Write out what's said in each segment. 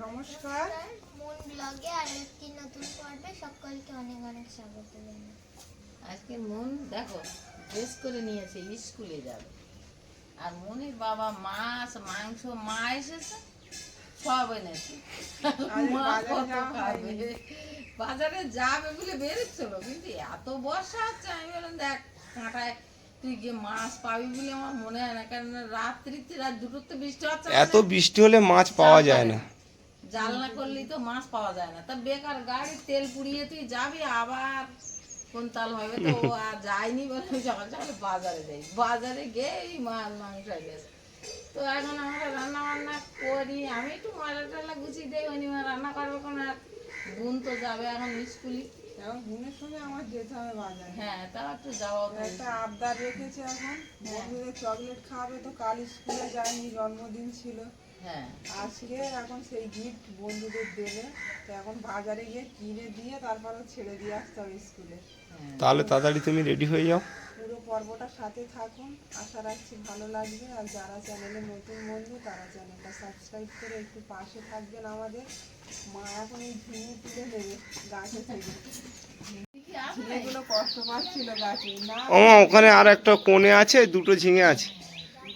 নমস্কার। মন ব্লগে আরেকটি নতুন পর্বে সকলকে অনেক অনেক স্বাগত জানাই। আজকে মন দেখো ড্রেস করে নিয়েছে, স্কুলে যাবে। আর মনির বাবা মাছ মাংস মা এসেছে সব এনেছে। মা কত খাবে, বাজারে যাবে বলে বেরোচ্ছিল, কিন্তু এত বর্ষা হচ্ছে আমি বললাম দেখ কাঁটায় তুই গিয়ে মাছ পাবি বলে আমার মনে হয় না, কারণ রাত 2টোতে বৃষ্টি হচ্ছে, এত বৃষ্টি হলে মাছ পাওয়া যায় না। জাল না করলেই তো মাছ পাওয়া যায় না। তা বেকার গাড়ি তেল পুড়িয়ে তুই যাবি আবার কোন তাল হবে, তো ও আর যায়নি বলে সকাল সকালে বাজারে যাই, বাজারে গিয়ে এই মাছ মাংস গেছে। তো এখন আমরা রান্না বান্না করি, আমি একটু ময়লা টয়লা গুছিয়ে দিই, অনিমা রান্না করবে কোনো। আর বোন তো যাবে এখন স্কুলে, এখন বোনের সঙ্গে আমার যেতে হবে বাজারে। হ্যাঁ তাও একটু যাওয়া একটা আবদার রেখেছে, এখন বন্ধুদের চকলেট খাবে, তো কাল স্কুলে যায়নি, জন্মদিন ছিল। হ্যাঁ আজকে এখন সেই গিফট বন্ধুদের দেবে, তো এখন বাজারে গিয়ে কিনে দিয়ে তারপরে ছেড়ে দিয়ে আসতে হবে স্কুলে। তাহলে তাড়াতাড়ি তুমি রেডি হয়ে যাও। পুরো পর্বটার সাথে থাকুন, আশা রাখছি ভালো লাগবে। আর যারা চ্যানেলে নতুন বন্ধু তারা চ্যানেলটা সাবস্ক্রাইব করে একটু পাশে থাকবেন আমাদের। মা এখন এই ঝিঙে তুলে নেবে গাছে থেকে, ঝিঙেগুলো কষ্ট পাচ্ছিল গাছে না। ওখানে আর একটা কোণে আছে, দুটো ঝিঙে আছে,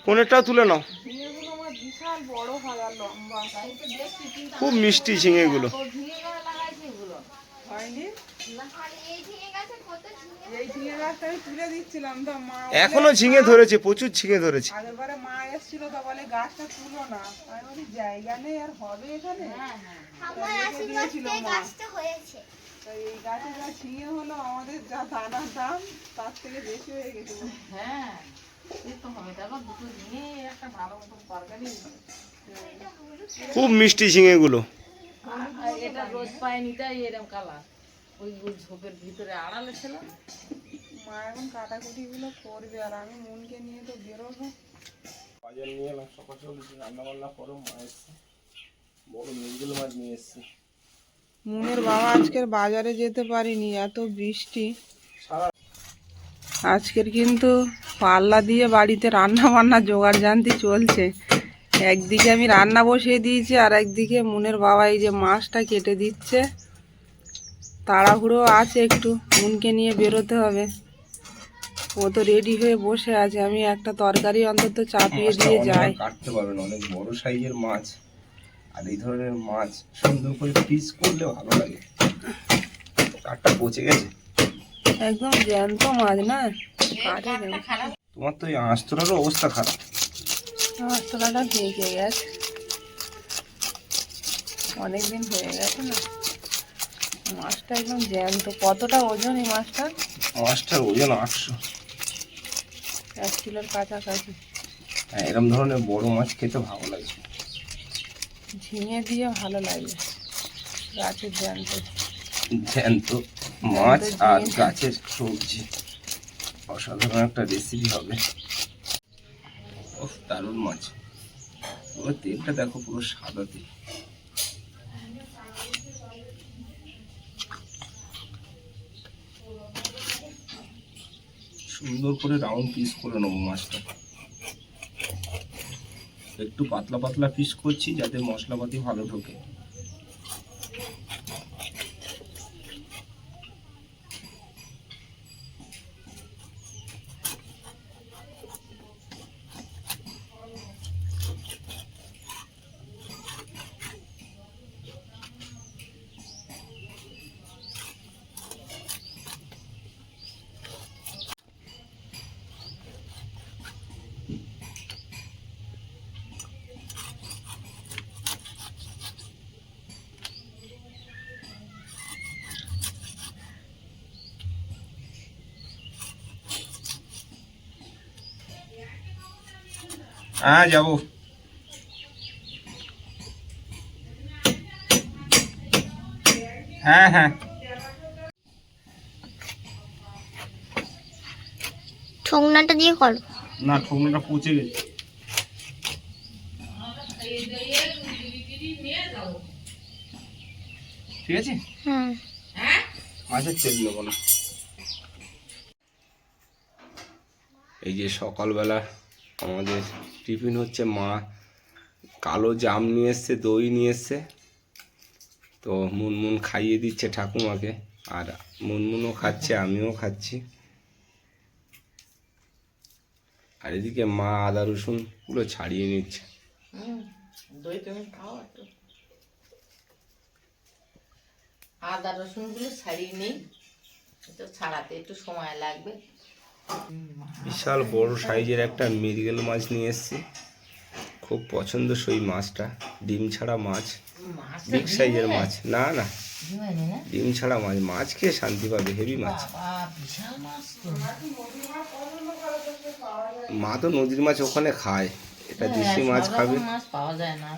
কোণেরটাও তুলে নাও। ঝিঙেগুলো আমার বিশাল বড় হয় আর লম্বা, খুব মিষ্টি ঝিঙেগুলো। হয়নি। আর এই ঝিঙে গাছে কত ঝিঙে এই ঝিঙে গাছটা আমি তুলে দিচ্ছিলাম, তো মা এখনো ঝিঙে ধরেছে, প্রচুর ঝিঙে ধরেছে। আগেরবারে মা এসেছিল, তো বলে গাছটা তুলো না, আমি বলি জায়গা নেই আর হবে এখানে। আমার আশীর্বাদ পেয়ে গাছটা হয়েছে। তাই এই গাছে যা ঝিঙে হলো, আমাদের যা দানার দাম তার থেকে বেশি হয়ে গেছে। হ্যাঁ এই তো হবে, দেখো দুটো ঝিঙে একটা ভালো মতো তরকারি। খুব মিষ্টি ঝিঙেগুলো। আর এটা রোজ পায়নি তাই এরকম কালার, ওই ঝোপের ভিতরে আড়ালে ছিল। মা এখন কাটাকুটিগুলো করবে, আর আমি মনকে নিয়ে তো বেরোবো। বাজার নিয়ে এলাম, সকাল সকাল রান্না বান্না করো। মা এসছে, বড় মিরগুলো মাছ নিয়ে এসছে। মুনের বাবা আজকের বাজারে যেতে পারিনি, এত বৃষ্টি। আজকের কিন্তু পাল্লা দিয়ে বাড়িতে রান্না বান্না জোগাড় জানতি চলছে। একদিকে আমি রান্না বসিয়ে দিয়েছি, আর একদিকে মুনের বাবা এই যে মাছটা কেটে দিচ্ছে। তাড়াহুড়ো আছে একটু, মুনকে নিয়ে বেরোতে হবে। ও তো রেডি হয়ে বসে আছে, আমি একটা তরকারি অন্তত চাপিয়ে দিয়ে যাই। কাটতে পারবেন, অনেক বড় সাইজের মাছ, আর এই ধরনের মাছ সুন্দর করে পিস করলে ভালো লাগে। কাঠটা পচে গেছে, একদম জ্যান্ত মাছ না, কাটে দেবো। তোমার তো এই আঁচতলারও অবস্থা খারাপ। মশলাটা ভেজে গেছে, অনেকদিন হয়ে গেছে না। মাছটা একদম জ্যান্ত। কতটা ওজন এই মাছটা? মাছটার ওজন 800। 1 কিলোর কাছাকাছি। হ্যাঁ, এরকম ধরনের বড় মাছ খেতে ভালো লাগে। ঝিঙে দিয়ে ভালো লাগে, গাছের জ্যান্ত জ্যান্ত মাছ আর গাছের সবজি, অসাধারণ একটা রেসিপি হবে। দারুণ মাছ। পুরো তেলটা দেখো, পুরো সাদা তেল। সুন্দর করে রাউন্ড পিস করে নেবো মাছটা। একটু পাতলা পাতলা পিস করছি যাতে মশলাপাতি ভালো ঢোকে। হ্যাঁ যাবো। হ্যাঁ হ্যাঁ। ঠোঙনাটা দিয়ে করো না, ঠোঙনাটা পচে গেছে। ঠিক আছে, মাছের তেল নেবো না। এই যে সকালবেলা আমাদের টিফিন হচ্ছে, মা কালো জাম নিয়ে এসছে, দই নিয়ে এসছে, তো মুনমুন খাইয়ে দিচ্ছে ঠাকুমাকে, আর মুনমুনও খাচ্ছে, আমিও খাচ্ছি। আর এদিকে মা আদা রসুন পুরো ছাড়িয়ে নিচ্ছে। দই তুমি খাও একটু, আদা রসুন গুলো ছাড়িয়ে নেই, একটু ছাড়াতে একটু সময় লাগবে। বিশাল বড় সাইজের একটা মৃগেল মাছ নিয়ে এসেছি, খুব পছন্দসই মাছটা, ডিম ছাড়া মাছ, বিগ সাইজের মাছ। না না, ডিম ছাড়া মাছ, মাছ খেয়ে শান্তি পাবে, হেভি মাছ। বিশাল মাছ তো। মা তো নদীর মাছ ওখানে খায়, এটা দেশি মাছ খাবে। মাছ পাওয়া যায় না,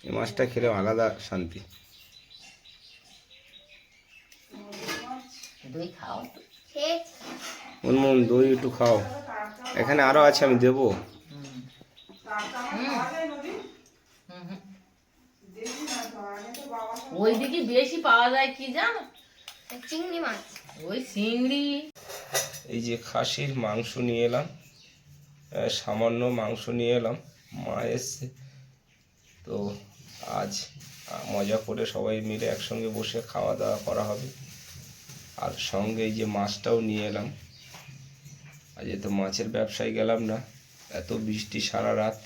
এই মাছটা খেলে আলাদা শান্তি। দই খাও তো। মুনমুন দই একটু খাও, এখানে আরো আছে, আমি দেবো। ওইদিকে বেশি পাওয়া যায় কি জানো, চিংড়ি মাছ। ওই চিংড়ি। এই যে খাসির মাংস নিয়ে এলাম, সামান্য মাংস নিয়ে এলাম, মা এসছে তো আজ মজা করে সবাই মিলে একসঙ্গে বসে খাওয়া দাওয়া করা হবে। আর সঙ্গে এই যে মাছটাও নিয়ে এলাম, আজ তো মাছের ব্যবসায় গেলাম না, এত বৃষ্টি সারা রাত,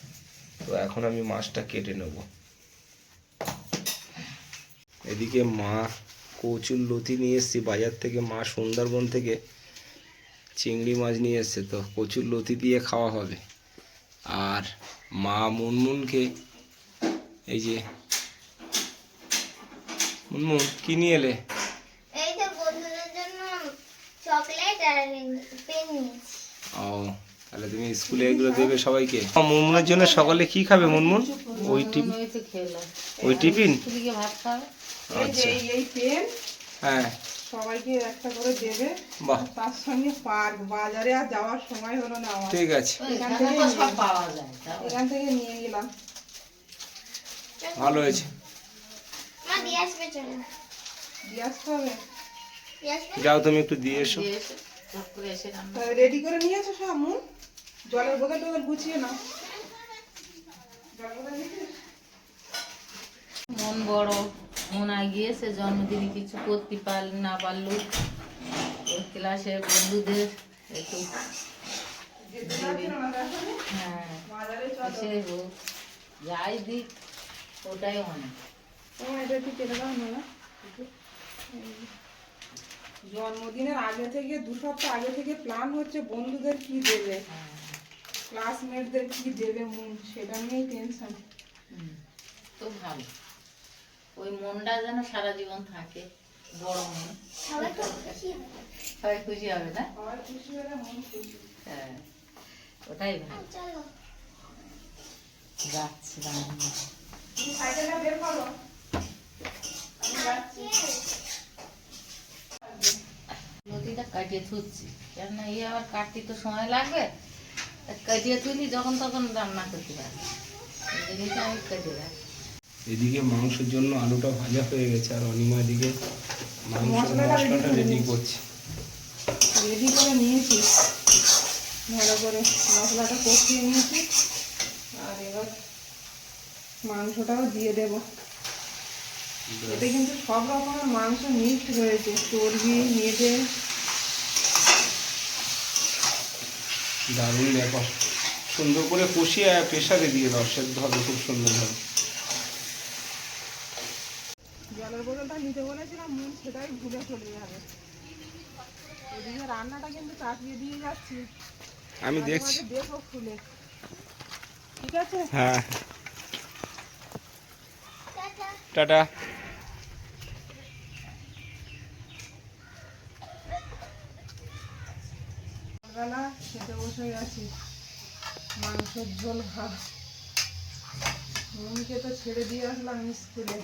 তো এখন আমি মাছটা কেটে নেব। এদিকে মা কচুর লতি নিয়ে এসছি বাজার থেকে, মা সুন্দরবন থেকে চিংড়ি মাছ নিয়ে এসছে, তো কচুর লতি দিয়ে খাওয়া হবে। আর মা মুনমুনকে এই যে, মুনমুন কি নিয়ে এলে? এই যে বন্ধুদের জন্য চকলেট আর পেন নিয়েছি। ও, তাহলে তুমি স্কুলে এগুলো দেবে সবাইকে। মুনমুনের জন্য সকালে কি খাবে মুনমুন? ওই টিফিন, ওই তো খেলাম, ওই টিফিন। স্কুলে ভাত খাবে। আচ্ছা, এই পেন হ্যাঁ, সবাইকে একটা করে দেবে। বাহ, তার সঙ্গে পার্ক, বাজারে আর যাওয়ার সময় হলো না আমার, ঠিক আছে, এখানে তো সব পাওয়া যায়, তাও। এখান থেকে নিয়ে গেলাম। ভালো হয়েছে। মা দিয়ে আসবে, চলে দিয়ে আসতে হবে। দিয়ে আসবে। যাও তুমি একটু দিয়ে এসো। দিয়ে এসে, চট করে এসে রান্না। রেডি করে নিয়েছো সব? মুন, জলের বোতল টোতল গুছিয়ে নাও। জলের বোতল নিয়েছিস? মন বড়, মন আগিয়েছে, জন্মদিনে কিছু করতে না পারলো, ওই ক্লাসের বন্ধুদের একটু দেবে। হ্যাঁ, বাজারে এসে হোক, যাই দিক ওটাই অনেক। এটা একটু কেটে দাও না। জন্মদিনের আগে থেকে 2 সপ্তাহ আগে থেকে প্ল্যান হচ্ছে বন্ধুদের কি দেবে, ক্লাসমেটদের কি দেবে মুন, সেটা নিয়েই টেনশন। তো ভালো, ওই মনটা যেন সারা জীবন থাকে, বড় মন, সবাই তো খুশি হবে। সবাই খুশি হবে না? সবাই খুশি হলে মন খুশি। হ্যাঁ, ওটাই ভালো। চলো। যাচ্ছি রান্না। তুমি সাইকেলটা বের করো। লতিটা কাটিয়ে থুচ্ছি, কেননা এই আবার কাটতে তো সময় লাগবে, তা কাটিয়ে তুলি যখন তখন রান্না করতে পারি, এই জিনিসটা আমি কেটে রাখি। এদিকে মাংসের জন্য আলুটা ভাজা হয়ে গেছে, আর অনিমা এদিকে মাংসের মশলাটা রেডি করছে। রেডি করে নিয়েছি, ভালো করে মশলাটা কষিয়ে নিয়েছি, আর এবার মাংসটাও দিয়ে দেবো। এতে কিন্তু সব রকমের মাংস মিক্সড হয়েছে, চর্বি, মেটে, দারুণ ব্যাপার। সুন্দর করে কষিয়ে প্রেসারে দিয়ে দাও, সেদ্ধ হবে খুব সুন্দরভাবে। জলের বোতলটা নিতে বলেছিলাম, মুন সেটাই ভুলে চলে যাবে। এদিকে রান্নাটা কিন্তু চাপিয়ে দিয়ে যাচ্ছি, আমি দেখছি। দেখো খুলে, ঠিক আছে? হ্যাঁ, টাটা। টাটা। সকালবেলা খেতে বসে গেছি, মাংসের ঝোল ভাত। মুনকে তো ছেড়ে দিয়ে আসলাম স্কুলে,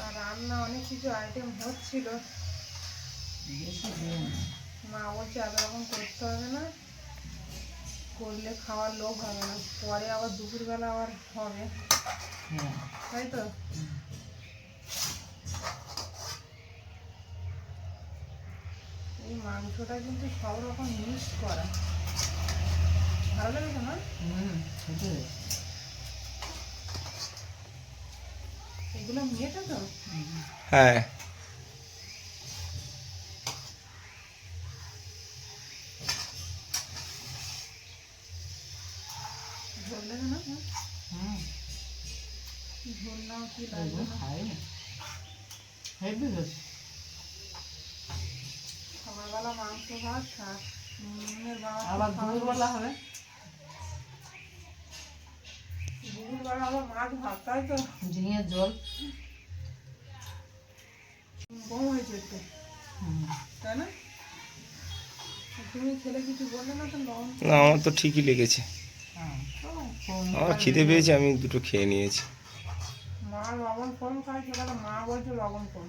আর রান্না অনেক কিছু আইটেম হচ্ছিল। মা বলছে এত রকম করতে হবে না, করলে খাওয়ার লোভ হবে না, পরে আবার দুপুরবেলা আবার হবে, তাই তো? এই মাংসটা কিন্তু সব রকম মিক্স করা, ভালো লেগেছে না? এগুলো মেয়েটা তো হ্যাঁ ঝোল লাগে না? ঝোল নাও কি লাগবে না? সকালবেলা মাংস ভাত আর মুনের বাবা আবার দুপুরবেলা হবে, দুপুরবেলা আবার মাছ ভাত, তাই তো? ঝিঙের ঝোল। কম হয়েছে একটু, তাই না? তুমি খেলে কিছু বললে না তো? লবণ না আমার তো ঠিকই লেগেছে, আমার খিদে পেয়েছে, আমি দুটো খেয়ে নিয়েছি। মা লবণ কম খায়, সেখানে মা বলছে লবণ কম।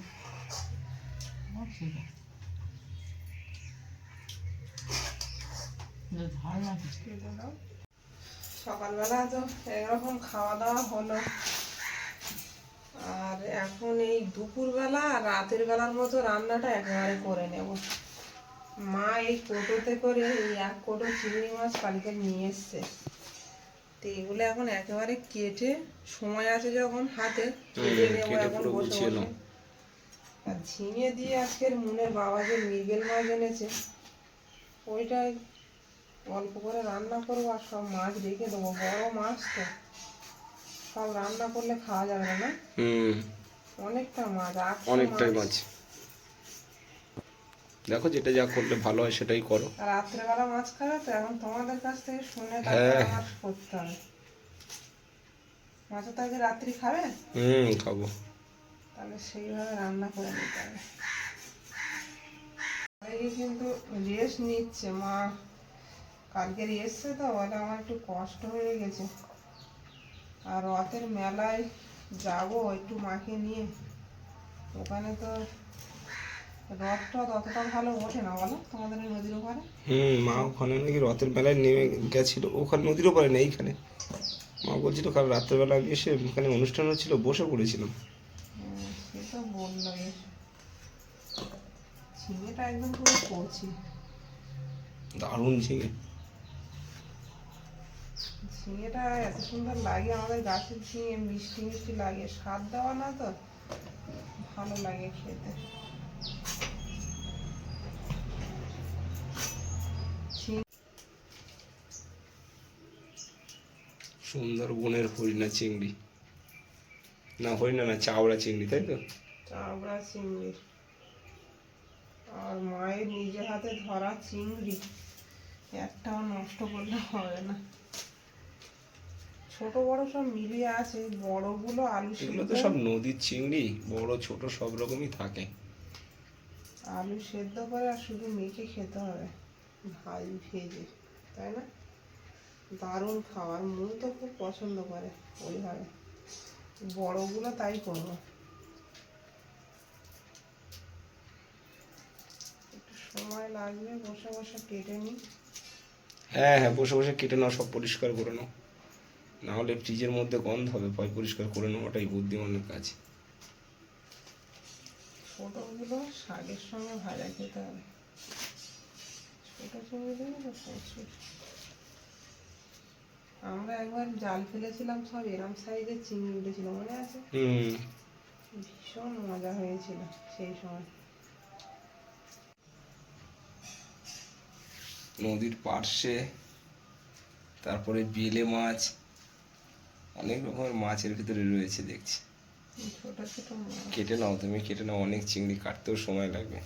কেটে দাও। সকালবেলা তো এরকম খাওয়া দাওয়া হলো, আর এখন এই দুপুরবেলা আর রাতের বেলার মতো রান্নাটা একেবারে করে নেব। মা এই কোটোতে করে এই 1 কোটো চিংড়ি মাছ কালকে নিয়ে এসছে, তো এগুলো এখন একেবারে কেটে, সময় আছে যখন হাতে, কেটে নেবো এখন বসে বসে। আর ঝিঙে দিয়ে আজকের মুনের বাবা যে মৃগেল মাছ এনেছে, ওইটাই অল্প করে রান্না করবো, আর সব মাছ রেখে দেবো। বড় মাছ তো, সব রান্না করলে খাওয়া যাবে না, না? অনেকটা মাছ, অনেকটাই মাছ। দেখো যেটা যা করলে ভালো হয় সেটাই করো। আর রাত্রেবেলা মাছ খাবে তো, এখন তোমাদের কাছ থেকে শুনে তারপরে আমার করতে হবে। মাছের তো আজকে রাত্রি খাবে, খাবো। তাহলে সেইভাবে রান্না করে নিতে হবে। এই কিন্তু রেস্ট নিচ্ছে মা, কালকে এসছে তো, বলে আমার একটু কষ্ট হয়ে গেছে, আর রথের মেলায় যাবো একটু মাকে নিয়ে। ওখানে তো রথটা অতটা ভালো ওঠে না, বলো, তোমাদের ওই নদীর ওপারে? মা ওখানে নাকি রথের মেলায় নেমে গেছিল, ওখানে নদীর ওপারে নেই, এইখানে মা বলছিল কাল রাত্রেবেলা এসে ওখানে অনুষ্ঠান হচ্ছিল, বসে পড়েছিলাম। সে তো বললো। ঝিঙেটা একদম পুরো কচি, দারুণ ঝিঙে। ঝিঙেটা এত সুন্দর লাগে, আমাদের গাছের ঝিঙে মিষ্টি মিষ্টি লাগে, স্বাদ দেওয়া না তো, ভালো লাগে খেতে। সুন্দরবনের হরিণা চিংড়ি, না হরিণা না, চাওড়া চিংড়ি, তাই তো? চাবড়া চিংড়ি, আর মায়ের নিজে হাতে ধরা চিংড়ি, একটাও নষ্ট করলে হবে না। ছোট বড় সব মিলিয়ে আছে, বড়গুলো আলু এগুলো সেদ্ধ, তো সব নদীর চিংড়ি, বড় ছোট সব রকমই থাকে। আলু সেদ্ধ করে আর শুধু মেখে খেতে হবে, ভাই ভেজে, তাই না? দারুণ খাবার, মুন তো খুব পছন্দ করে ওইভাবে। বড়গুলো তাই করবো, একটু সময় লাগবে, বসে বসে কেটে নিই। হ্যাঁ হ্যাঁ, বসে বসে কেটে নাও, সব পরিষ্কার করে নাও, না হলে ফ্রিজের মধ্যে গন্ধ হবে। পরিষ্কার করে নেওয়াটাই বুদ্ধিমানের কাজ। ছোটগুলো শাকের সঙ্গে ভাজা খেতে হবে, ছোট চিংড়িগুলো তো প্রচুর। আমরা একবার জাল ফেলেছিলাম, সব এরম সাইজের চিংড়ি উঠেছিল, মনে আছে? ভীষণ মজা হয়েছিল সেই সময়। নদীর পার্শ্বে, তারপরে বেলে মাছ, অনেক রকমের মাছের ভিতরে রয়েছে দেখছি। ছোট ছোট মাছ, কেটে নাও, তুমি কেটে নাও, অনেক চিংড়ি কাটতেও সময় লাগবে।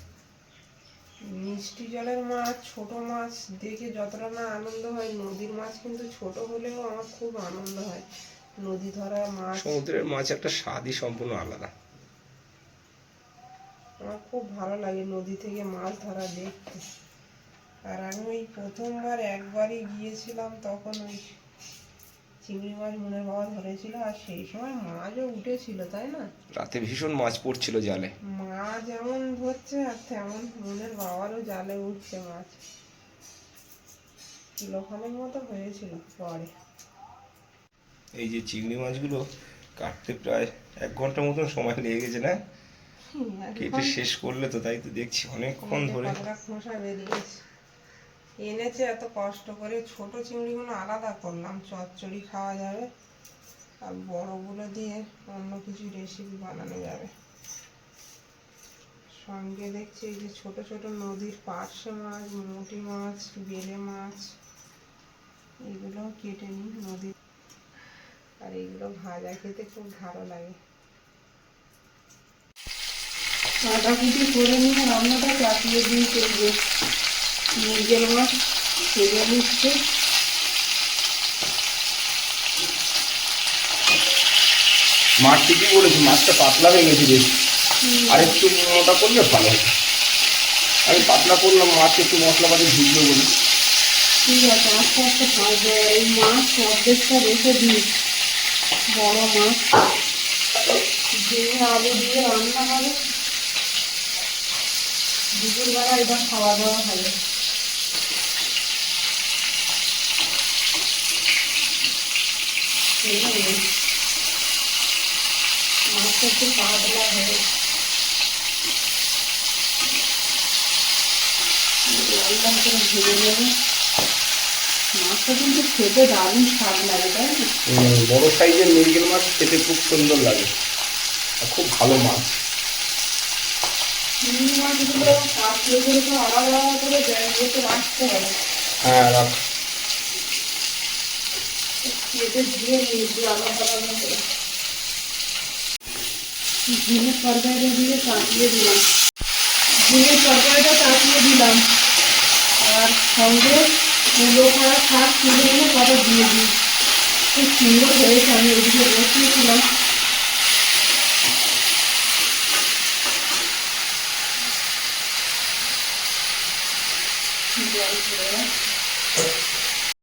মিষ্টি জলের মাছ, ছোট মাছ দেখে যতটা না আনন্দ হয়, নদীর মাছ কিন্তু ছোট হলেও আমার খুব আনন্দ হয়। নদী ধরা মাছ সমুদ্রের মাছ একটা স্বাদই সম্পূর্ণ আলাদা। আমার খুব ভালো লাগে নদী থেকে মাছ ধরা দেখতে। আর আমি ওই প্রথমবার একবারই গিয়েছিলাম, তখন ওই চিংড়ি মাছ মুনের বাবা ধরেছিল, আর সেই সময় মাছও উঠেছিল, তাই না? রাতে ভীষণ মাছ পড়ছিল জালে। মাছ যেমন ধরছে আর তেমন মুনের বাবারও জালে উঠছে মাছ, কিলোখানেক মতো হয়েছিল পরে। এই যে চিংড়ি মাছগুলো কাটতে প্রায় 1 ঘন্টা মতন সময় লেগে গেছে না? কেটে শেষ করলে তো, তাই তো দেখছি অনেকক্ষণ ধরে। খোসা বেরিয়েছে, এনেছে এত কষ্ট করে। ছোট চিংড়িগুলো আলাদা করলাম, চচ্চড়ি খাওয়া যাবে, আর বড়গুলো দিয়ে অন্য কিছু রেসিপি বানানো যাবে। সঙ্গে দেখছি এই যে ছোট ছোট নদীর পার্শে মাছ, মুটি মাছ, বেলে মাছ, এগুলো কেটে নিই নদীর। আর এইগুলো ভাজা খেতে খুব ভালো লাগে। কাটাকুটি করে নিয়ে রান্নাটা চাপিয়ে দিয়ে চলবে। মৃগেল মাছ ভেজে নিচ্ছে। মাছ ঠিকই বলেছি, মাছটা পাতলা হয়ে গেছে বেশি, আর একটু মোটা করলে ভালো হতো। আমি পাতলা করলাম, মাছ একটু মশলাপাতি ঢুকবে বলে। ঠিক আছে, আস্তে আস্তে ভাজবে। এই মাছ অর্ধেকটা রেখে দিই, বড় মাছ ঝিঙে আলু দিয়ে রান্না হবে। দুপুরবেলা এটা খাওয়া দাওয়া হবে। মাছটা একটু পাতলা হয়ে লাল লাল করে ভেজে নেবে। মাছটা কিন্তু খেতে দারুণ স্বাদ লাগে, তাই না? বড় সাইজের মৃগেল মাছ খেতে খুব সুন্দর লাগে, আর খুব ভালো মাছ। চিংড়ি মাছগুলো কাটলে করে তো আলাদা আলাদা করে ব্যাগগুলোতে রাখতে হবে। হ্যাঁ, রাখ। কেটে ধুয়ে নিয়েছি আলাদা আলাদা করে। ঝিঙের তরকারিটা দিয়ে চাপিয়ে দিলাম। ঝিঙের তরকারিটা চাপিয়ে দিলাম, আর সঙ্গে কুলো খাওয়া শাক তুলে এনে কটা দিয়ে দিই। খুব সুন্দর হয়েছে। আমি ওদিকে বসিয়েছিলাম,